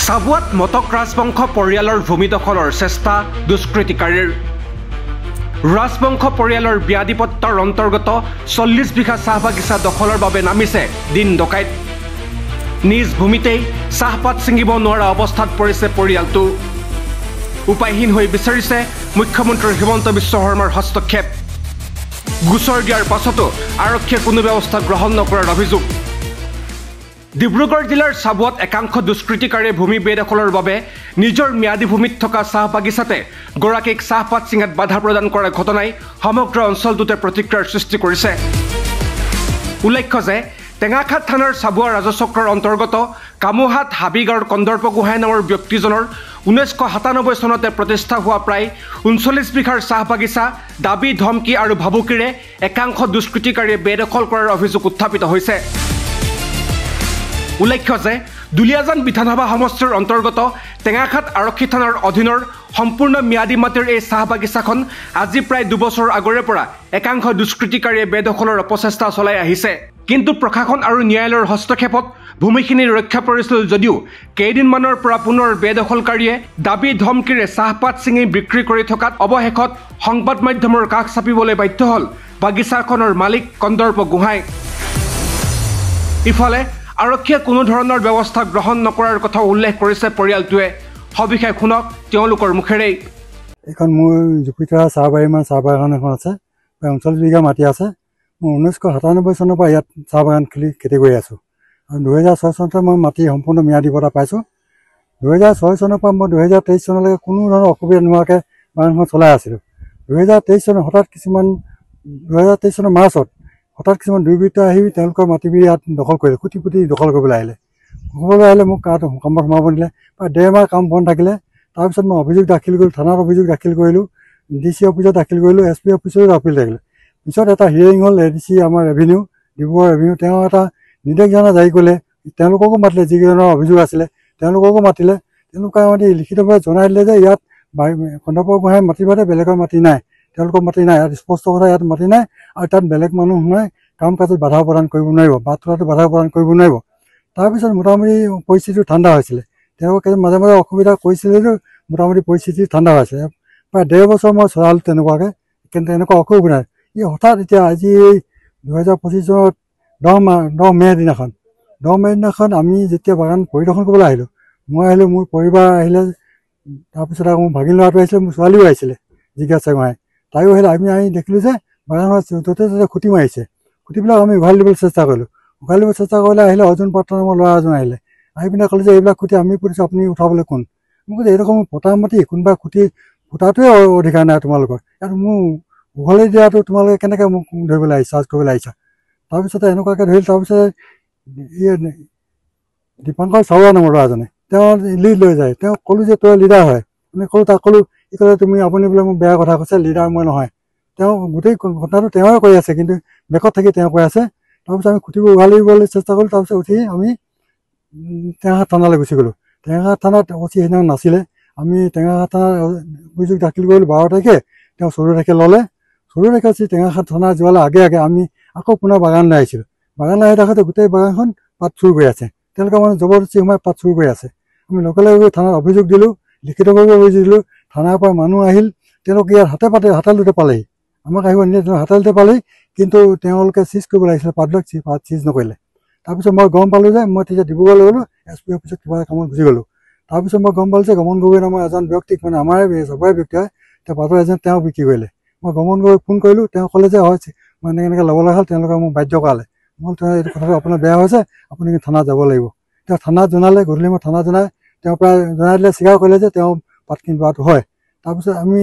চাবুৱাত মটক ৰাজবংশ পৰিয়ালৰ ভূমি দখলৰ চেষ্টা দুষ্কৃতিকাৰীৰ। ৰাজবংশ পৰিয়ালৰ ব্যাধিপট্টৰ অন্তৰ্গত 40 বিঘা চাহ বাগিচা দখলৰ বাবে নামিছে দিন ডকাইত। নিজ ভূমিতেই চাহপাত ছিঙিব নোৱাৰা অৱস্থাত পৰিছে পৰিয়ালটো। উপায়হীন হৈ বিচাৰিছে মুখ্যমন্ত্ৰী হিমন্ত বিশ্ব শৰ্মাৰ হস্তক্ষেপ। গোচৰ দিয়াৰ পাছতো আৰক্ষীয়ে কোনো ব্যৱস্থা গ্ৰহণ নকৰাৰ অভিযোগ। ডিব্ৰুগড় জিলাৰ চাবুৱাত একাংশ দুষ্কৃতিকাৰীয়ে ভূমি বেদখলৰ বাবে নিজৰ ম্যাদী ভূমিত থকা চাহ বাগিচাতে গৰাকীক চাহপাত ছিঙাত বাধা প্ৰদান কৰা ঘটনাই সমগ্ৰ অঞ্চলটোতে প্ৰতিক্ৰিয়াৰ সৃষ্টি কৰিছে। উল্লেখ্য যে টেঙাখাত থানাৰ চাবুৱা ৰাজচক্ৰৰ অন্তৰ্গত কামুহাট হাবিগাঁৱৰ কন্দৰ্প গোহাঁই নামৰ ব্যক্তিজনৰ 1997 চনতে প্ৰতিষ্ঠা হোৱা প্ৰায় 39 বিঘাৰ চাহ বাগিচা দাবী ধমকি আৰু ভাবুকিৰে একাংশ দুষ্কৃতিকাৰীয়ে বেদখল কৰাৰ অভিযোগ উত্থাপিত হৈছে। উল্লেখ্য যে দুলিয়াজান বিধানসভা সমষ্টিৰ অন্তৰ্গত টেঙাখাত আৰক্ষী থানাৰ অধীনৰ সম্পূৰ্ণ ম্যাদী মাটিৰ এই চাহ বাগিচাখন আজি প্ৰায় 2 বছৰ আগৰে পৰা একাংশ দুষ্কৃতিকাৰীয়ে বেদখলৰ অপচেষ্টা চলাই আহিছে। কিন্তু প্ৰশাসন আৰু ন্যায়ালয়ৰ হস্তক্ষেপত ভূমিখিনি ৰক্ষা পৰিছিল যদিও কেইদিনমানৰ পৰা পুনৰ বেদখলকাৰীয়ে দাবী ধমকিৰে চাহপাত ছিঙি বিক্ৰী কৰি থকাত অৱশেষত সংবাদ মাধ্যমৰ কাষ চাপিবলৈ বাধ্য হ'ল বাগিচাখনৰ মালিক কন্দৰ্প গোহাঁই। ইফালে আৰক্ষীয়ে কোনো ধৰণৰ ব্যৱস্থা গ্ৰহণ নকৰাৰ কথা উল্লেখ কৰিছে পৰিয়ালটোৱে। সবিশেষ শুনক তেওঁলোকৰ মুখেৰেই। এখন মোৰ জুপিতৰা চাহবাৰীমান চাহ বাগান এখন আছে, 39 বিঘা মাটি আছে। মই 1997 চনৰ পৰা ইয়াত চাহ বাগান খেতি কৰি আছোঁ আৰু 2006 চনতে মই মাটি সম্পূৰ্ণ ম্যাদী বঁটা পাইছোঁ। 2006 চনৰ পৰা মই 2023 চনলৈকে কোনো ধৰণৰ অসুবিধা নোহোৱাকৈ বাগানখন চলাই আছিলোঁ। 2023 চনৰ 2023 চনৰ মাৰ্চত হঠাৎ কিছুমান দুৰ্বৃত্ত আহি তেওঁলোকৰ মাটিবোৰ ইয়াত দখল কৰিলে, খুটি পুটি দখল কৰিবলৈ আহিলে। মোক কামত সোমাব নিদিলে। প্ৰায় 1.5 মাহ কাম বন্ধ থাকিলে। তাৰপিছত মই অভিযোগ দাখিল কৰিলোঁ, থানাত অভিযোগ দাখিল কৰিলোঁ, DC অফিচত দাখিল কৰিলোঁ, SP অফিচতো আপিল থাকিলে। পিছত এটা হিয়াৰিং হ'ল ADC আমাৰ ৰেভিনিউ, ডিব্ৰুগড় ৰেভিনিউ। তেওঁ এটা নিৰ্দেশনা জাৰি কৰিলে, তেওঁলোককো মাতিলে, যিকেইজনৰ অভিযোগ আছিলে তেওঁলোককো মাতিলে। তেওঁলোকে লিখিতভাৱে জনাই দিলে যে ইয়াত কন্দৰ্প গোহাঁই মাটি বাদে বেলেগৰ মাটি নাই, তেওঁলোকৰ মাটি নাই, ইয়াত স্পষ্ট কথা ইয়াত মাটি নাই আৰু তাত বেলেগ মানুহ সোমাই কাম কাজত বাধা প্ৰদান কৰিব নোৱাৰিব, বাট তোলাটো বাধা প্ৰদান কৰিব নোৱাৰিব। তাৰপিছত মোটামুটি পৰিস্থিতিটো ঠাণ্ডা হৈছিলে। তেওঁলোকে মাজে মাজে অসুবিধা কৰিছিলে যদিও মোটামুটি পৰিস্থিতি ঠাণ্ডা হৈছে। প্ৰায় 1.5 বছৰ মই চলালোঁ তেনেকুৱাকৈ, কিন্তু এনেকুৱা অসুবিধা। হঠাৎ এতিয়া আজি 2025 চনত 10 মে' দিনাখন আমি যেতিয়া বাগান পৰিদৰ্শন কৰিবলৈ আহিলোঁ, মই আহিলোঁ, মোৰ পৰিবাৰ আহিলে, তাৰপিছত আকৌ মোৰ ভাগিন ল'ৰাটো আহিছিলে, মোৰ ছোৱালীও আহিছিলে জিজ্ঞাসা গোহাঁই, তাইও আহিলে। আমি আহি দেখিলোঁ যে বাগানৰ য'তে ত'তে খুটি মাৰিছে। খুটিবিলাক আমি উঘালি দিবলৈ চেষ্টা কৰিলোঁ। আহিলে অৰ্জুন পাত্ৰ নামৰ ল'ৰা এজন আহিলে, আহি পিনে ক'লে যে এইবিলাক খুটি আমি পুতিছোঁ, আপুনি উঠাবলৈ কোন? মোক কৈছে এইডোখৰ মোৰ পতা মাটি, কোনোবা খুটি ফুটাটোৱে অধিকাৰ নাই তোমালোকৰ, ইয়াত মোৰ উঘালি দিয়াটো তোমালোকে কেনেকৈ মোক ধৰিবলৈ আহিছা, চাৰ্জ কৰিবলৈ আহিছা? তাৰপিছতে এনেকুৱাকৈ ধৰিল। তাৰপিছত দীপাংকৰ চাওৰা নামৰ ল'ৰাজনে তেওঁ লিড লৈ যায়। তেওঁ ক'লোঁ যে তই লিডাৰ হয়, আমি তাক ক'লোঁ, কি ক'লে আপুনি বোলে মোক বেয়া কথা কৈছে, লিডাৰ মই নহয়। তেওঁ গোটেই ঘটনাটো তেওঁৱে কৈ আছে, কিন্তু বেকত থাকি তেওঁ কৈ আছে। তাৰপিছত আমি খুঁটিবোৰ উঘালি দিবলৈ চেষ্টা কৰিলোঁ। তাৰপিছত উঠি আমি টেঙাখাত থানালৈ গুচি গ'লোঁ। টেঙাখাত থানাত অচি সেইদিনা নাছিলে। আমি টেঙাখাত থানাত অভিযোগ দাখিল কৰিলোঁ 12 তাৰিখে, তেওঁ 14 তাৰিখে ল'লে। 14 তাৰিখে অচি টেঙাখাত থানা যোৱালৈ আগে আমি আকৌ পুনৰ বাগানলৈ আহিছিলোঁ। বাগানলৈ আহি থাকোঁতে গোটেই বাগানখন পাত চুৰ কৰি আছে। তেওঁলোকে মানে জবৰদস্তি সোমাই পাত চুৰ কৰি আছে। আমি লগে লগে গৈ থানাত অভিযোগ দিলোঁ, লিখিতভাৱে অভিযোগ দিলোঁ। থানাৰ পৰা মানুহ আহিল, তেওঁলোকে ইয়াত হাতে পালেহি, আমাক আহিব নিদিয়ে, হাতে পালেহি। কিন্তু তেওঁলোকে চিজ কৰিব লাগিছিলে, পাতবিলাক চিজ নকৰিলে। তাৰপিছত মই গম পালোঁ যে মই তেতিয়া ডিব্ৰুগড়লৈ গ'লোঁ, SP অফিচত কিবা কামত গুচি গ'লোঁ। তাৰপিছত মই গম পালোঁ যে গমন গগৈ নামৰ এজন ব্যক্তিক, মানে আমাৰে চবৰে ব্যক্তি হয়, তেওঁ পাতৰ এজেণ্ট, তেওঁ বিক্ৰী কৰিলে। মই গমন গগৈক ফোন কৰিলোঁ, তেওঁ ক'লে যে হয় মই এনেকৈ ল'বলৈ হ'ল, তেওঁলোকে মোক বাধ্য কৰালে। মই এইটো কথাটো আপোনাৰ বেয়া হৈছে, আপুনি থানাত যাব লাগিব। তেওঁ থানাত জনালে, গধূলি মই থানাত তেওঁ প্ৰায় জনাই দিলে, স্বীকাৰ কৰিলে যে তেওঁ পাতখিনি লোৱাটো হয়। তাৰপিছত আমি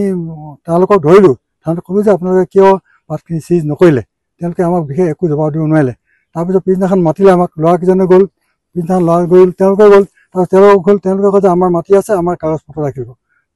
তেওঁলোকক ধৰিলোঁ, থানাত ক'লোঁ যে আপোনালোকে কিয় পাতখিনি চিজ নকৰিলে? তেওঁলোকে আমাক বিশেষ একো জবাব দিব নোৱাৰিলে। তাৰপিছত পিছদিনাখন মাতিলে আমাক, ল'ৰাকেইজনে গ'ল, পিছদিনাখন ল'ৰা গ'ল, তেওঁলোকে গ'ল। তাৰপিছত তেওঁলোকে কয় যে আমাৰ মাটি আছে, আমাৰ কাগজ পত্ৰ ৰাখিব।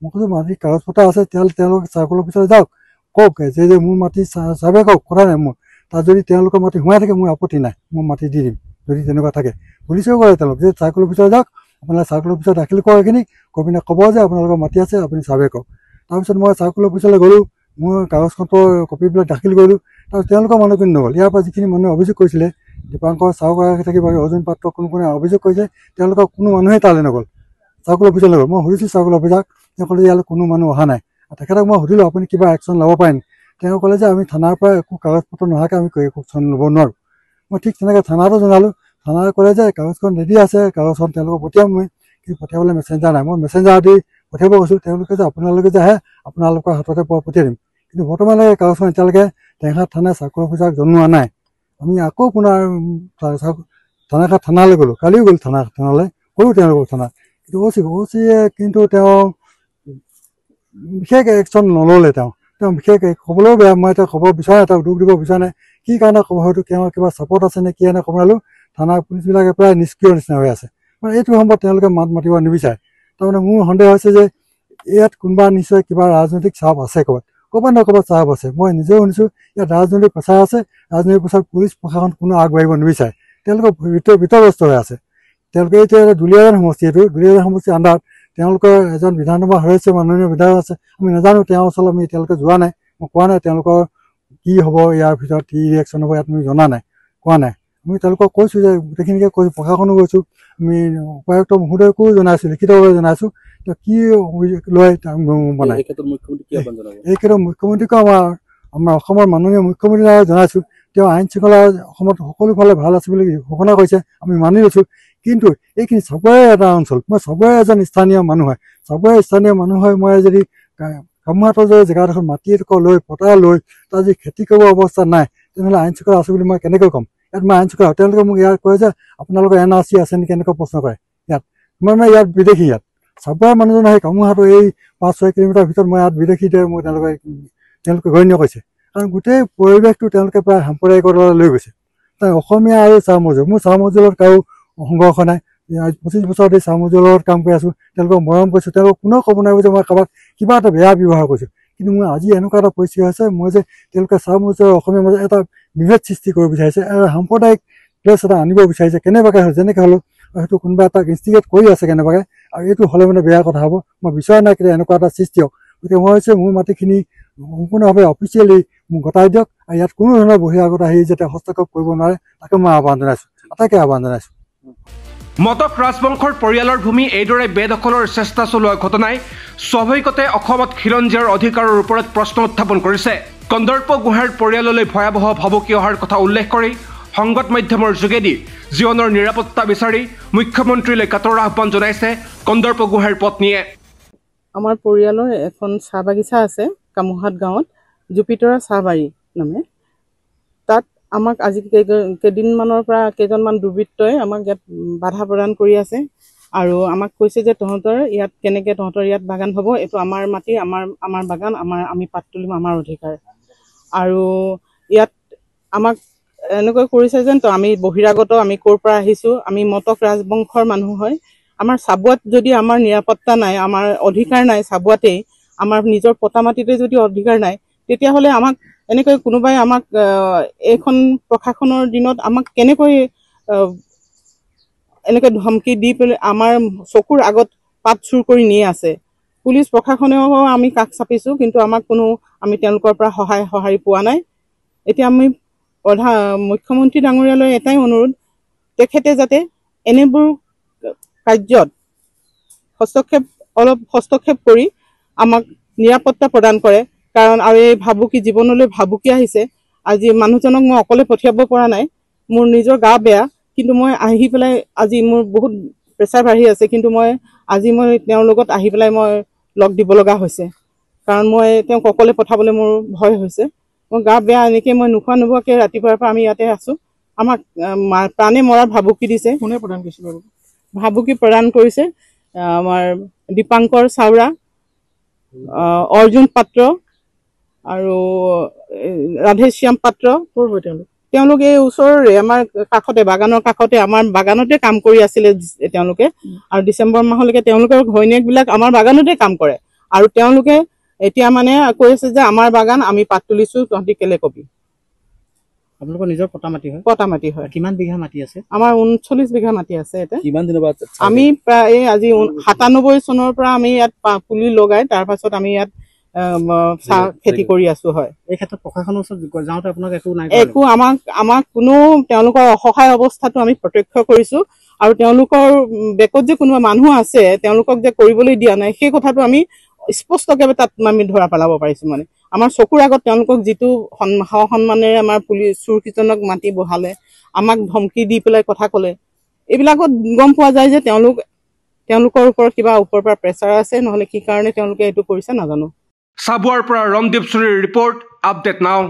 মই কৈছোঁ মাটিৰ কাগজ পত্ৰ আছে, তেওঁলোকে চাৰ্কল অফিচলৈ যাওক, কওক যে মোৰ মাটি চাৰ্ভে কওক, কথা নাই মোৰ। তাত যদি তেওঁলোকৰ মাটি সোমাই থাকে মোৰ আপত্তি নাই, মই মাটি দি দিম যদি তেনেকুৱা থাকে। পুলিচেও কৰে তেওঁলোক যে চাৰ্কল অফিচলৈ যাওক, আপোনালোকে চাৰ্কল অফিচত দাখিল কৰে এইখিনি, কৈ পিনে ক'ব যে আপোনালোকৰ মাটি আছে, আপুনি চাৰ্ভে কৰক। তাৰপিছত মই চাৰ্কল অফিচলৈ গ'লোঁ, মোৰ কাগজ পত্ৰৰ কপিবিলাক দাখিল কৰিলোঁ। তাৰপিছত তেওঁলোকৰ মানুহখিনি নগ'ল। ইয়াৰ পৰা যিখিনি মানুহে অভিযোগ কৰিছিলে, দীপাংকৰ চাওৰা থাকি অৰ্জুন পাত্ৰ কোনে অভিযোগ কৰিছে, তেওঁলোকৰ কোনো মানুহেই তালৈ নগ'ল। চাৰ্কল অফিচৰ লগত মই সুধিছোঁ চাৰ্কল অফিচাৰক তেওঁ ক'লে যে ইয়ালৈ কোনো মানুহ অহা নাই তেখেতক মই সুধিলোঁ আপুনি কিবা একশ্যন ল'ব পাৰে নেকি তেওঁ ক'লে যে আমি থানাৰ পৰা একো কাগজ পত্ৰ নোহোৱাকৈ আমি একশ্যন ল'ব নোৱাৰোঁ মই ঠিক তেনেকৈ থানাতো জনালোঁ থানাই ক'লে যে কাগজখন ৰেডি আছে কাগজখন তেওঁলোকক পঠিয়াম মই কিন্তু পঠিয়াবলৈ মেছেঞ্জাৰ নাই মই মেছেঞ্জাৰ দি পঠিয়াব কৈছোঁ তেওঁলোকে যে আপোনালোকে যে আহে আপোনালোকৰ হাততে পঠিয়াই দিম কিন্তু বৰ্তমানলৈকে কাগজখন এতিয়ালৈকে টেঙাখাট থানাই চাৰ্কল অফিচাৰক জনোৱা নাই আমি আকৌ পুনৰ টেঙাখাট থানালৈ গ'লোঁ কালিও গ'লোঁ থানালৈ ক'লোঁ তেওঁলোকক থানাত কিন্তু অ'চিয়ে কিন্তু তেওঁ বিশেষ একশ্যন নল'লে তেওঁ বিশেষ ক'বলৈও বেয়া মই এতিয়া ক'ব বিচৰা নাই তেওঁক দুখ দিব বিচৰা নাই কি কাৰণে হয়তো তেওঁৰ কিবা ছাপৰ্ট আছে নে কি এনে ক'বলো থানা পুলিচবিলাকে প্ৰায় নিষ্ক্ৰিয় নিচিনা হৈ আছে মানে এইটো সময়ত তেওঁলোকে মাত মাতিব নিবিচাৰে তাৰমানে মোৰ সন্দেহ হৈছে যে ইয়াত কোনোবা নিশ্চয় কিবা ৰাজনৈতিক চাপ আছে ক'ৰবাত নহয় ক'ৰবাত চাপ আছে মই নিজেও শুনিছোঁ ইয়াত ৰাজনৈতিক প্ৰেছাৰ আছে ৰাজনৈতিক প্ৰেছাৰ পুলিচ প্ৰশাসন কোনো আগবাঢ়িব নিবিচাৰে তেওঁলোকৰ ভিতৰগ্ৰস্ত হৈ আছে তেওঁলোকে এতিয়া দুলীয়াজান সমষ্টি এইটো দুলীয়াজান সমষ্টিৰ আণ্ডাৰত তেওঁলোকৰ এজন বিধানসভা সদস্য মাননীয় বিধায়ক আছে আমি নাজানো তেওঁৰ ওচৰত আমি এতিয়ালৈকে যোৱা নাই মই কোৱা নাই তেওঁলোকৰ কি হ'ব ইয়াৰ ভিতৰত কি ৰিয়েকশ্যন হ'ব ইয়াত আমি জনা নাই কোৱা নাই আমি তেওঁলোকক কৈছোঁ যে গোটেইখিনিকে কৈছোঁ প্ৰশাসনো কৈছোঁ আমি উপায়ুক্ত মহোদয়কো জনাইছোঁ লিখিতভাৱে জনাইছোঁ তেওঁ কি লয় বনাই এই ক্ষেত্ৰত মুখ্যমন্ত্ৰীকো আমাৰ অসমৰ মাননীয় মুখ্যমন্ত্ৰী জনাইছোঁ তেওঁ আইন শৃংখলা অসমত সকলো ফালে ভাল আছে বুলি ঘোষণা কৰিছে আমি মানি লৈছোঁ কিন্তু এইখিনি চবৰে এটা অঞ্চল মই চবৰে এজন স্থানীয় মানুহ হয় চবৰে স্থানীয় মানুহ হয় মই যদি কামহাটৰ যদি জেগাডোখৰ মাটি এডোখৰ লৈ পতা লৈ তাত যদি খেতি কৰিব অৱস্থা নাই তেনেহ'লে আইন শৃংখলা আছে বুলি মই কেনেকৈ ক'ম ইয়াত মই আইন শৃংখলা তেওঁলোকে মোক ইয়াত কয় যে আপোনালোকৰ NRC আছে নেকি এনেকুৱা প্ৰশ্ন কৰে ইয়াত মই ইয়াত বিদেশী ইয়াত চবৰে মানুহজন আহি কামহাটৰ এই 5-6 কিলোমিটাৰ ভিতৰত মই ইয়াত বিদেশীতে মোক তেওঁলোকে গণ্য কৰিছে কাৰণ গোটেই পৰিৱেশটো তেওঁলোকে প্ৰায় সাম্প্ৰদায়িকতালৈ লৈ গৈছে তাই অসমীয়া আৰু চাহ মজুল মোৰ চাহ মজুলত কাৰো সংঘৰ্ষ নাই 25 বছৰ ধৰি চাহ মজুলৰ লগত কাম কৰি আছোঁ তেওঁলোকক মৰম কৰিছোঁ তেওঁলোকক কোনেও ক'ব নোৱাৰিব যে মই কাৰোবাক কিবা এটা বেয়া ব্যৱহাৰ কৰিছোঁ কিন্তু মই আজি এনেকুৱা এটা পৰিস্থিতি হৈছে মই যে তেওঁলোকে চাহ মজুলৰ অসমীয়াৰ মাজত এটা বিভেদ সৃষ্টি কৰিব বিচাৰিছে আৰু সাম্প্ৰদায়িক প্লেছ এটা আনিব বিচাৰিছে কেনেবাকৈ যেনেকৈ হ'লেও হয়তো কোনোবা এটা ইনষ্টিগেট কৰি আছে কেনেবাকৈ আৰু এইটো হ'লে মানে বেয়া কথা হ'ব মই বিচৰা নাই কেতিয়া এনেকুৱা এটা সৃষ্টি হওক গতিকে মই হৈছে মোৰ মাটিখিনি সম্পূৰ্ণভাৱে অফিচিয়েলি মোক গতাই দিয়ক আৰু ইয়াত কোনো ধৰণৰ বহিৰাগত আহি যাতে হস্তক্ষেপ কৰিব নোৱাৰে তাকে মই আহ্বান জনাইছোঁ আটাইকে আহ্বান জনাইছোঁ মটক ৰাজবংশৰ পৰিয়ালৰ ভূমি এইদৰে বেদখলৰ চেষ্টা চলোৱা ঘটনাই স্বাভাৱিকতে অসমত খিলঞ্জীয়াৰ অধিকাৰৰ ওপৰত প্ৰশ্ন উত্থাপন কৰিছে কন্দৰ্প গোহাঁইৰ পৰিয়াললৈ ভয়াৱহ ভাবুকি অহাৰ কথা উল্লেখ কৰি সংবাদ মাধ্যমৰ যোগেদি জীৱনৰ নিৰাপত্তা বিচাৰি মুখ্যমন্ত্ৰীলৈ কাতৰ আহ্বান জনাইছে কন্দৰ্প গোহাঁইৰ পত্নীয়ে আমাৰ পৰিয়ালৰ এখন চাহ বাগিচা আছে কামুহাট গাঁৱত জুপিতৰা চাহবাৰী নামে তাত আমাক আজি কেইদিনমানৰ পৰা কেইজনমান দুৰ্বৃত্তই আমাক ইয়াত বাধা প্ৰদান কৰি আছে আৰু আমাক কৈছে যে তহঁতৰ ইয়াত বাগান হ'ব এইটো আমাৰ মাটি আমাৰ বাগান আমি পাত তুলিম আমাৰ অধিকাৰ আৰু ইয়াত আমাক এনেকৈ কৰিছে যেন তো আমি বহিৰাগত আমি ক'ৰ পৰা আহিছোঁ আমি মটক ৰাজবংশৰ মানুহ হয় আমাৰ চাবুৱাত যদি আমাৰ নিৰাপত্তা নাই আমাৰ অধিকাৰ নাই চাবুৱাতেই আমাৰ নিজৰ পতা মাটিতে যদি অধিকাৰ নাই তেতিয়াহ'লে আমাক এনেকৈ কোনোবাই আমাক এইখন প্ৰশাসনৰ দিনত আমাক কেনেকৈ এনেকৈ ধমকি দি পেলাই আমাৰ চকুৰ আগত পাত চুৰ কৰি নিয়ে আছে পুলিচ প্ৰশাসনেও আমি কাষ চাপিছোঁ কিন্তু আমাক আমি তেওঁলোকৰ পৰা সঁহাৰি পোৱা নাই এতিয়া আমি মুখ্যমন্ত্ৰী ডাঙৰীয়ালৈ এটাই অনুৰোধ তেখেতে যাতে এনেবোৰ কাৰ্যত হস্তক্ষেপ কৰি আমাক নিৰাপত্তা প্ৰদান কৰে কাৰণ আৰু এই জীৱনলৈ ভাবুকি আহিছে আজি মানুহজনক মই অকলে পঠিয়াব পৰা নাই মোৰ নিজৰ গা বেয়া কিন্তু মই আহি পেলাই আজি মোৰ বহুত প্ৰেছাৰ বাঢ়ি আছে কিন্তু আজি মই তেওঁৰ লগত আহি পেলাই মই লগ দিব লগা হৈছে কাৰণ মই তেওঁক অকলে পঠাবলৈ মোৰ ভয় হৈছে মোৰ গা বেয়া এনেকৈ মই নোখোৱাকৈ ৰাতিপুৱাৰ পৰা আমি ইয়াতে আছোঁ আমাক প্ৰাণে মৰাৰ ভাবুকি দিছে কোনে প্ৰদান কৰিছে ভাবুকি প্ৰদান কৰিছে আমাৰ দীপাংকৰ চাওৰা অৰ্জুন পাত্ৰ আৰু ৰাধেশ্যাম পাত্ৰ তেওঁলোকে এই ওচৰৰে আমাৰ কাষতে বাগানৰ কাষতে আমাৰ বাগানতে কাম কৰি আছিলে তেওঁলোকে আৰু ডিচেম্বৰ মাহলৈকে তেওঁলোকৰ ঘৈণীয়েকবিলাক আমাৰ বাগানতে কাম কৰে আৰু তেওঁলোকে এতিয়া মানে কৈ আছে যে আমাৰ বাগান আমি পাত তুলিছোঁ তহঁতি কেলে কবি আপোনালোকৰ নিজৰ পটা মাটি হয় কিমান বিঘা মাটি আছে আমাৰ 39 বিঘা মাটি আছে এতিয়া কিমান দিনৰ পৰা আমি প্ৰায় আজি 97 চনৰ পৰা আমি ইয়াত পুলি লগাই তাৰ পাছত আমি ইয়াত চাহ খেতি কৰি আছো হয় এই ক্ষেত্ৰত প্ৰশাসনৰ ওচৰত যাওঁতে আপোনাক একো নাই আমাক কোনো তেওঁলোকৰ অসহায় অৱস্থাটো আমি প্ৰত্যক্ষ কৰিছো আৰু তেওঁলোকৰ বেকত যে কোনোবা মানুহ আছে তেওঁলোকক যে কৰিবলৈ দিয়া নাই সেই কথাটো আমি স্পষ্টকৈ তাত আমি ধৰা পেলাব পাৰিছো মানে আমাৰ চকুৰ আগত তেওঁলোকক যিটো সন্মানেৰে আমাৰ পুলিচ চুৰকিজনক মাতি বহালে আমাক ধমকি দি পেলাই কথা ক'লে এইবিলাকত গম পোৱা যায় যে তেওঁলোকৰ ওপৰত কিবা ওপৰৰ পৰা প্ৰেছাৰ আছে নহলে কি কাৰণে তেওঁলোকে এইটো কৰিছে নাজানো সাবুৱাৰ পৰা ৰণদীপ চুৰীৰ ৰিপৰ্ট আপডেট নাও